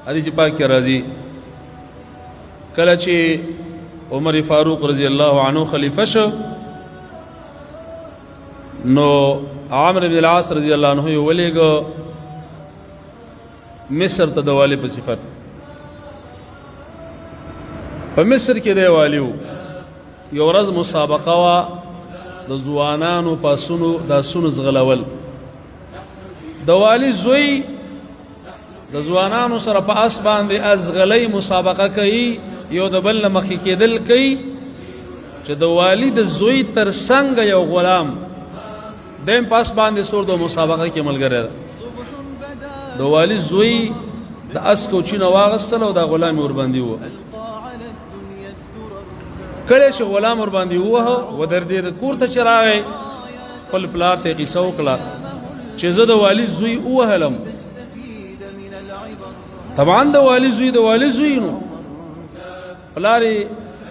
حدیث پاک کې راځي کله چې عمر فاروق رضی الله عنه خلیفہ شو نو عامر بن العاص رضی الله عنه یې ولېږه مصر ته د والي په صفت په مصر کې دی والي و یو ورځ مسابقه وه د ځوانانو پاسونو داسونو ځغلول د والي زوی د ځوانانو سره په اس باندې ازغلی مسابقه کوي یو د بل نه مخکې کېدل کوي چې د والي د زوی تر څنګ یو غلام دیم پاس باندې سور د مسابقه کې ملګری ده د والي زوی د اس کوچینه واغستل او د غلام ورباندې و کله چې غلام ورباندې ووهه ودرېد کور ته چې راغی خپل پلار ته قصه وکړه چې زه د والي زوی ووهلم طبعا د والي زوی نو پلار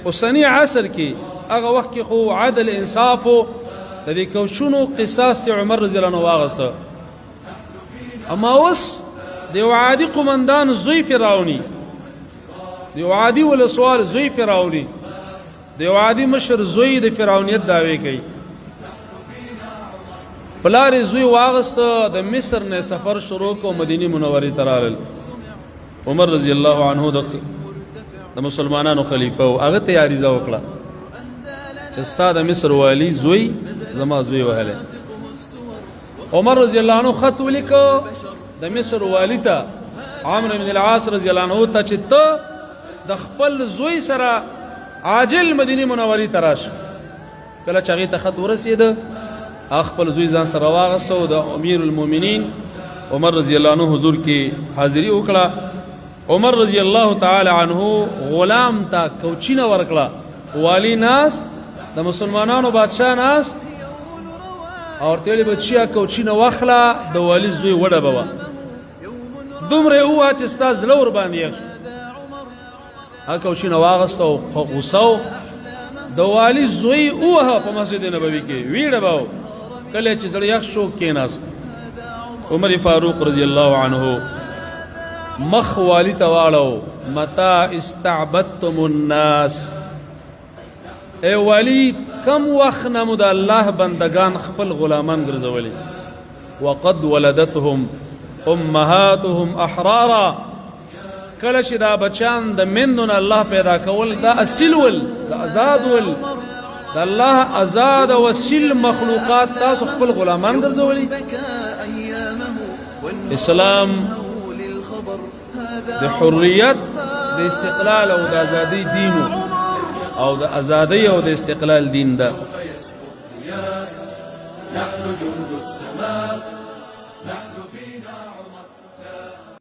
اوسني عصر کې هغه وخت کې خو عدل انصاف د دې کوچونو قصاص عمر رضی الله عنه واغسته اما اوس د یو عادي قمندان زوی فرعوني د یو عادي ولسوال زوی فرعوني د یو عادي مشر زوی د فرعونیت دعوی کوي پلار زوی واغسته د مصر نه سفر شروع کو مدینه منورې ته راغلل عمر رضی الله عنه د مسلمانانو خلیفہ او هغه ته عریضه وکړه چې ستا د مصر والی زوی زما زوی وهله عمر رضی الله عنه خط ولیکه د مصر والی ته عمرو بن العاص رضی الله عنه ته چې ته د خپل زوی سره عاجل مدینه منورې ته راشه کله چې هغې ته خط ورسېده خپل زوی ځان سره واغسته او د امیر المؤمنین عمر رضی الله عنه حضور کې حاضري وکړه عمر رضی الله تعالی عنه غلام ته کوچینه ورکړه والی ناس د مسلمانانو بادشاه ناس او ورته ویلې بچیا کوچینه واخله د والي زوی وډبوه دومره ووایه چې ستا زړه ورباندې یخ شو هغه کوچینه واغسته او غوسه د والي زوی ووهه په مسجد نبوي کې ویې ډباو کله چې زړه یخ شو کېناست عمر فاروق رضی الله عنه مخ والی ته واړو متا استعبدتم الناس اے والی کم وخت نه مو د الله بندگان خپل غلامان ګرځولي وقد ولدتهم امهاتهم احرارا کله چې دا بچان د مندون الله پیدا کول دا اصل ول دا آزاد ول د الله آزاد او اصل مخلوقات تاسو خپل غلامان ګرځولي اسلام د حریت د استقلال او د ازادي دین او د ازادي او د استقلال دین ده نحن جند السماء نحن فينا